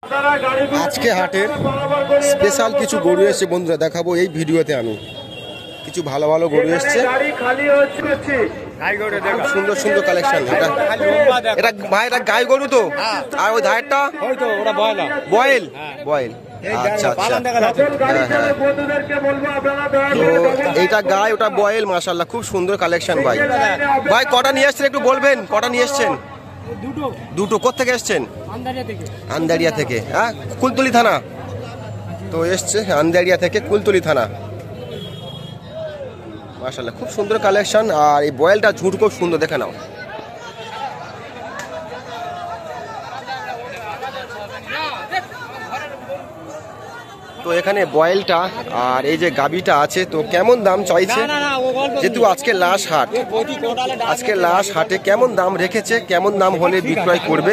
আজকে হাটের স্পেশাল কিছু গরু এসছে বন্ধুরা, দেখাবো এই ভিডিওতে। আমি কিছু ভালো ভালো গরু এসছে, সুন্দর সুন্দর কালেকশন। এটা ভাই, এটা গাই গরু তো? আর ওই ধারটা বয়েল বয়েল। আচ্ছা আচ্ছা, তো এইটা গাই, ওটা বয়েল। মাশাআল্লাহ, খুব সুন্দর কালেকশন ভাই। ভাই কটা নিয়ে এসছেন একটু বলবেন? কটা নিয়ে এসছেন? দুটো। কোথেকে এসছেন? আন্দারিয়া থেকে। হ্যাঁ, কুলতলি থানা তো এসছে, আন্দারিয়া থেকে কুলতলি থানা। মাশাআল্লাহ, খুব সুন্দর কালেকশন। আর এই বয়েলটা ঝুট খুব সুন্দর, দেখে নাও। তো এখানে বয়েলটা আর এই যে গাবিটা আছে, তো কেমন দাম চাইছে? যেহেতু আজকে লাস্ট হাট, আজকে লাস্ট হাটে কেমন দাম রেখেছে, কেমন দাম হলে বিক্রয় করবে,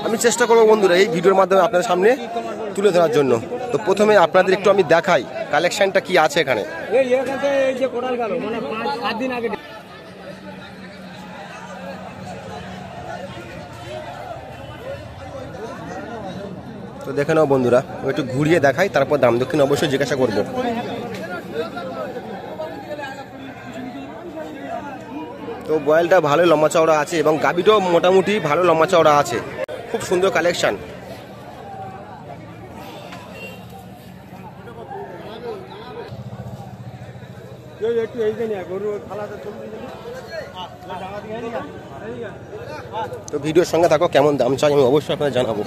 আমি চেষ্টা করবো বন্ধুরা এই ভিডিওর মাধ্যমে আপনাদের সামনে তুলে ধরার জন্য। তো প্রথমে আপনাদের একটু আমি দেখাই কালেকশনটা কি আছে এখানে। তো দেখে নাও বন্ধুরা, একটু ঘুরিয়ে দেখাই, তারপর দাম দক্ষিণ অবশ্যই জিজ্ঞাসা করব। তো বয়েলটা ভালো লম্বা চওড়া আছে এবং গাবিটাও মোটামুটি ভালো লম্বা চওড়া আছে। খুব সুন্দর কালেকশন। তো ভিডিওর সঙ্গে থাকো, কেমন দাম চাই আমি অবশ্যই আপনাদের জানাবো।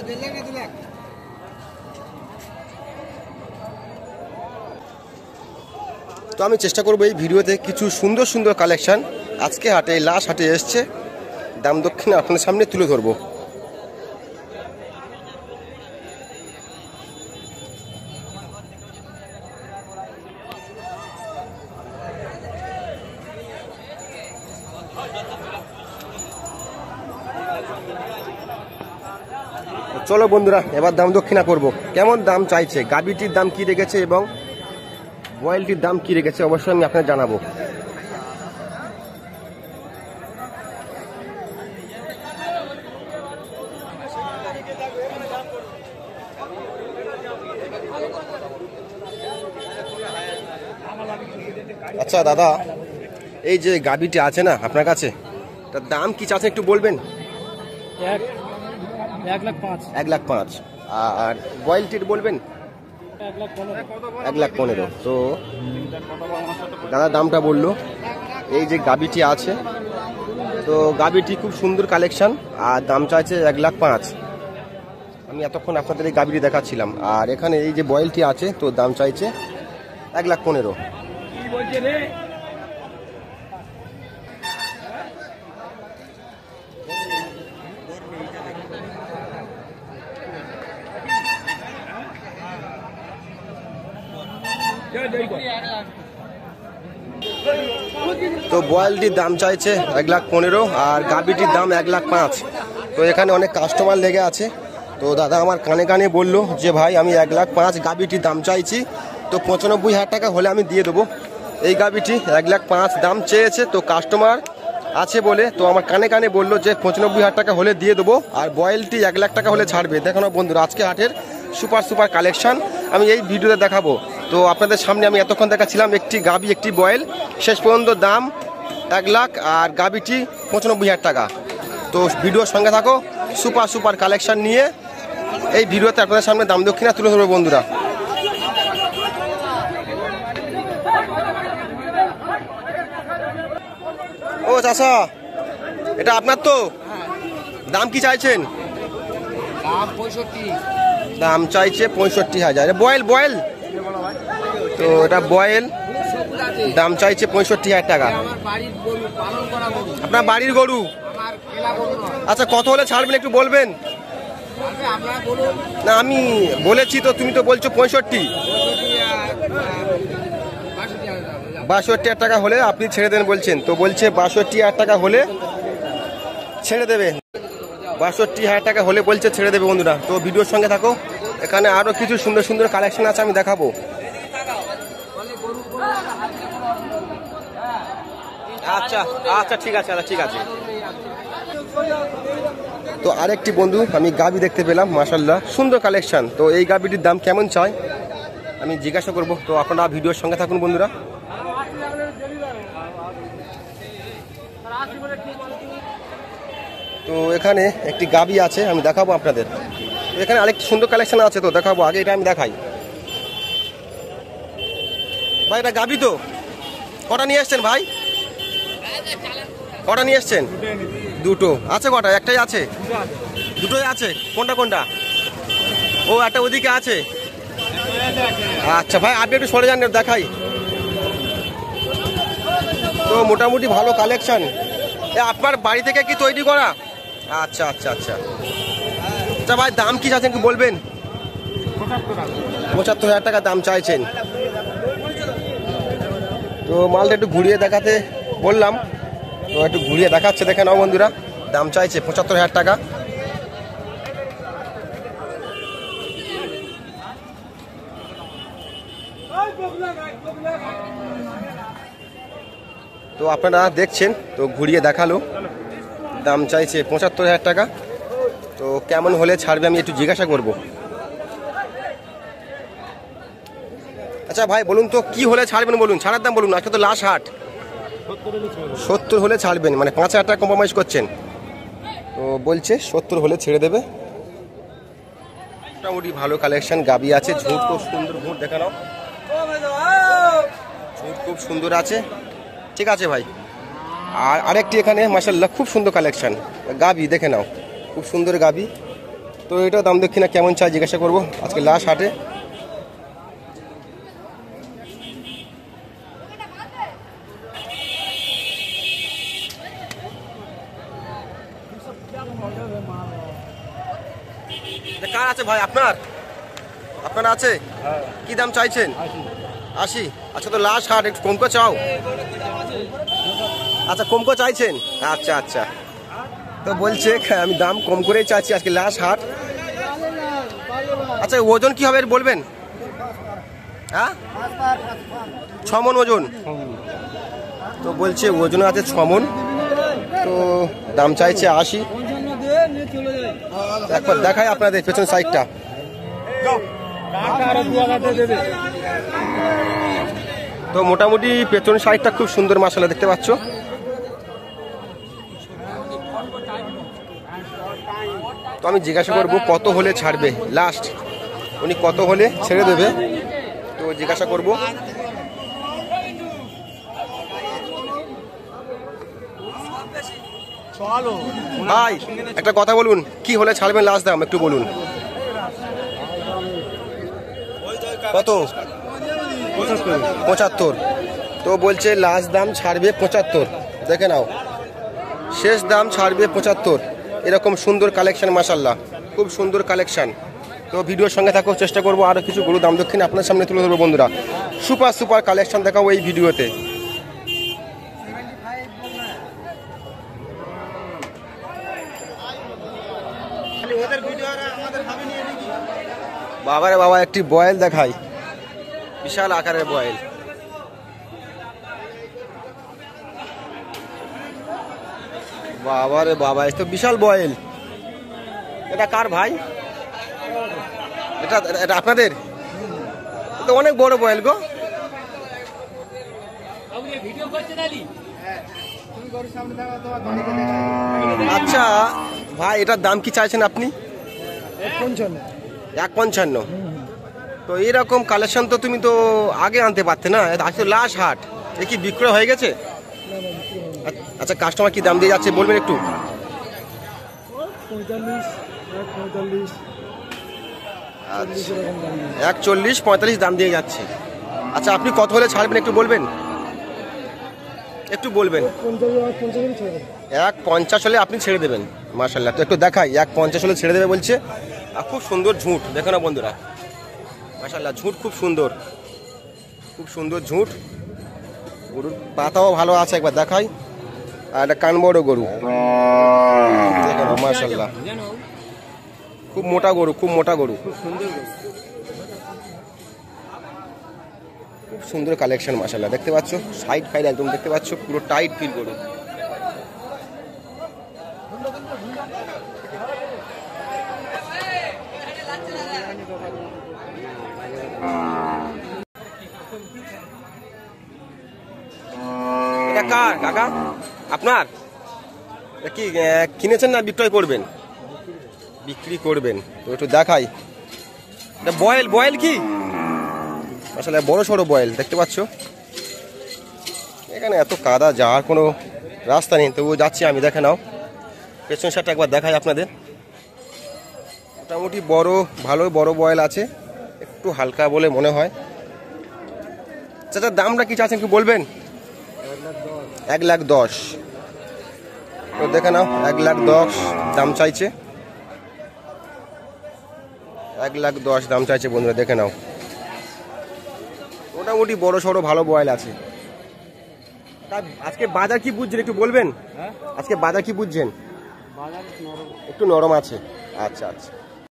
তো আমি চেষ্টা করবো এই ভিডিওতে কিছু সুন্দর সুন্দর কালেকশন আজকে হাটে, লাস্ট হাটে এসছে, দাম দক্ষিণে আপনাদের সামনে তুলে ধরবো। চলো বন্ধুরা, এবার দাম দক্ষিণা করব। কেমন দাম চাইছে, গাবিটির দাম কি রেখেছে এবং বয়েলটির দাম কি রেখেছে অবশ্যই আমি আপনাদের জানাবো। আচ্ছা দাদা, এই যে গাবিটি আছে না আপনার কাছে, তার দাম কি চাচ্ছেন একটু বলবেন? 1,05,000। আর বয়েলটির বলবেন? 1,15,000। তো দাদা দামটা বললো। এই যে গাবিটি আছে, তো গাবিটি খুব সুন্দর কালেকশন আর দাম চাইছে 1,05,000। আমি এতক্ষণ আপনাদের এই গাবিটি দেখাচ্ছিলাম। আর এখানে এই যে বয়েলটি আছে, তো দাম চাইছে 1,15,000। তো বয়েলটির দাম চাইছে 1,15,000 আর গাবিটির দাম 1,05,000। তো এখানে অনেক কাস্টমার লেগে আছে। তো দাদা আমার কানে কানে বললো যে ভাই আমি 1,05,000 গাবিটির দাম চাইছি, তো 95,000 টাকা হলে আমি দিয়ে দেবো। এই গাবিটি 1,05,000 দাম চেয়েছে, তো কাস্টমার আছে বলে তো আমার কানে কানে বললো যে 95,000 টাকা হলে দিয়ে দেবো, আর বয়েলটি 1,00,000 টাকা হলে ছাড়বে। দেখানো বন্ধুরা আজকে হাটের সুপার সুপার কালেকশন আমি এই ভিডিওতে দেখাবো। তো আপনাদের সামনে আমি এতক্ষণ দেখাচ্ছিলাম একটি গাবি একটি বয়েল, শেষ পর্যন্ত দাম 1,00,000 আর গাবিটি 95,000 টাকা। তো ভিডিওর সঙ্গে থাকো, সুপার সুপার কালেকশন নিয়ে এই ভিডিওতে আপনাদের সামনে দাম দক্ষিণা তুলে ধরবো বন্ধুরা। ও চাচা, এটা আপনার তো? দাম কি চাইছেন? দাম চাইছে 65,000। বয়েল বয়েল তো এটা বয়েল, দাম চাইছে 65,000 টাকা। আপনার বাড়ির গরু? আচ্ছা, কত হলে ছাড়বেন একটু বলবেন? না আমি বলেছি তো, তুমি তো বলছো 65। 62,000 টাকা হলে আপনি ছেড়ে দেন বলছেন, তো বলছে 62,000 টাকা হলে ছেড়ে দেবে। 62,000 টাকা হলে বলছে ছেড়ে দেবে বন্ধুরা। তো ভিডিওর সঙ্গে থাকো, এখানে আরো কিছু সুন্দর সুন্দর কালেকশন আছে আমি দেখাবো। আচ্ছা আচ্ছা, ঠিক আছে, ঠিক আছে। তো তো আরেকটি বন্ধু আমি গাবি দেখতে পেলাম, মাশাআল্লাহ সুন্দর কালেকশন। তো এই গাবিটির দাম কেমন চাই আমি জিজ্ঞাসা করব। তো আপনারা ভিডিওর সঙ্গে থাকুন বন্ধুরা। তো এখানে একটি গাবি আছে, আমি দেখাবো আপনাদের। এখানে আরেকটি সুন্দর কালেকশন আছে, তো দেখাবো। আগে এটা আমি দেখাই ভাই। এটা গাবি তো কটা নিয়ে এসছেন ভাই? কটা নিয়ে এসছেন? দুটো আছে। কটা? একটাই আছে? দুটোই আছে। কোনটা কোনটা? ও একটা ওদিকে আছে। আচ্ছা ভাই, আপনি একটু সরে যান, দেখাই। তো মোটামুটি ভালো কালেকশন। আপনার বাড়ি থেকে কি তৈরি করা? আচ্ছা আচ্ছা আচ্ছা আচ্ছা ভাই, দাম কি চাচ্ছেন কি বলবেন? ৭৫,০০০ টাকা দাম চাইছেন। তো মালটা একটু ঘুরিয়ে দেখাতে বললাম, তো একটু ঘুরিয়ে দেখাচ্ছে, দেখে নাও বন্ধুরা। দাম চাইছে ৭৫,০০০ টাকা। তো আপনারা দেখছেন, তো ঘুরিয়ে দেখালো, দাম চাইছে ৭৫,০০০ টাকা। তো কেমন হলে ছাড়বে আমি একটু জিজ্ঞাসা করব। আচ্ছা ভাই বলুন তো কি হলে ছাড়বেন বলুন, ছাড়ার দাম বলুন। আজকে তো লাস্ট হাট, ৭০ হলে ছাড়বেন, মানে ৫,০০০ টাকা কম্প্রোমাইজ করছেন। তো বলছে ৭০ হলে ছেড়ে দেবে। মোটামুটি ভালো কালেকশন গাবি আছে। ঝুঁট খুব সুন্দর, ঝুঁট দেখে নাও, ঝুঁট খুব সুন্দর আছে। ঠিক আছে ভাই। আর আরেকটি এখানে মাশাআল্লাহ খুব সুন্দর কালেকশন গাবি, দেখে নাও, খুব সুন্দর গাবি। তো এটা দাম দক্ষিণা কেমন চাই জিজ্ঞাসা করবো আজকে লাস্ট হাটে। কার আছে ভাই? আপনার আছে? কি দাম চাইছেন? ৮০। আচ্ছা, তো লাস্ট হাট, একটু কমকো চাও? আচ্ছা, কমকো চাইছেন? আচ্ছা আচ্ছা। তো বলছে আমি দাম কম করেই চাইছি, আজকে লাস্ট হাট। আচ্ছা, ওজন কি হবে বলবেন? হ্যাঁ, ৬ মণ ওজন। তো বলছে ওজন আছে ৬ মণ। তো দাম চাইছে ৮০। একবার দেখাই আপনাদের পেছন সাইডটা। তো মোটামুটি পেছন সাইডটা খুব সুন্দর মাশাআল্লাহ দেখতে পাচ্ছ। তো আমি জিজ্ঞাসা করবো কত হলে ছাড়বে লাস্ট, উনি কত হলে ছেড়ে দেবে, তো জিজ্ঞাসা করবো। ভাই একটা কথা বলুন, কি হলে ছাড়বেন লাস্ট দাম একটু বলুন। কত? ৭৫। তো বলছে লাস্ট দাম ছাড়বে ৭৫। দেখে নাও, শেষ দাম ছাড়বে ৭৫। এরকম সুন্দর কালেকশন মাশাআল্লাহ, খুব সুন্দর কালেকশন। তো ভিডিওর সঙ্গে থাকো, চেষ্টা করবো আরও কিছু গরু দাম দক্ষিণে আপনার সামনে তুলে ধরবো বন্ধুরা। সুপার সুপার কালেকশন দেখাবো এই ভিডিওতে। বাবারে বাবা, একটি বয়েল দেখাই, বিশাল আকারের বয়েল। বাবারে বাবা, এত বিশাল বয়েল। এটা কার ভাই? এটা আপনাদের? তো অনেক বড় বয়েল গো। আচ্ছা ভাই, এটার দাম কি চাইছেন আপনি? ১৫। তো এরকম কালেকশন তো তুমি তো আগে আনতে পারতে না, আজকে লাস্ট হাট, এ কি বিক্রয় হয়ে গেছে? আচ্ছা, কাস্টমার কি দাম দিয়ে যাচ্ছে বলবেন একটু? ১৪০-৪৫ দাম দিয়ে যাচ্ছে। আচ্ছা, আপনি কত হলে ছাড়বেন একটু বলবেন? একটু বলবেন। ১৫০ হলে আপনি ছেড়ে দেবেন মাশাআল্লাহ। তো একটু দেখাই, ১৫০ হলে ছেড়ে দেবে বলছে। আর খুব সুন্দর ঝুঁট, দেখো না বন্ধুরা মাশাআল্লাহ, ঝুঁট খুব সুন্দর, খুব সুন্দর ঝুঁট। গরুর পাতাও ভালো আছে, একবার দেখাই। আর একটা কান বড় গরু, দেখো না মাশাআল্লাহ, খুব মোটা গরু, খুব মোটা গরু, খুব সুন্দর কালেকশন মাশাআল্লাহ দেখতে পাচ্ছ। সাইড ফাইড একদম দেখতে পাচ্ছ, পুরো টাইট ফিল গরু। এটা কার কাকা? আপনার? কি কিনেছেন না বিক্রয় করবেন? বিক্রি করবেন। তো একটু দেখাই। বয়েল বয়েল কি আসলে বড় সড়ো বয়েল দেখতে পাচ্ছ। এখানে এত কাদা যাওয়ার কোনো রাস্তা নেই, তবুও যাচ্ছি আমি। দেখে নাও পেছন সাইডটা একবার দেখাই আপনাদের। মোটামুটি বড় ভালো বড় বয়েল আছে, একটু হালকা বলে মনে হয়। চাচা দামটা কি চাচ্ছেন কি বলবেন? 1,10,000। তো দেখে নাও 1,10,000 দাম চাইছে। 1,10,000 দাম চাইছে বন্ধুরা, দেখে নাও। মোটামুটি বড় সড়ো ভালো বয়েল আছে। আজকে বাজার কি বুঝছেন একটু বলবেন? আজকে বাজার কি বুঝছেন? একটু নরম আছে। আচ্ছা আচ্ছা।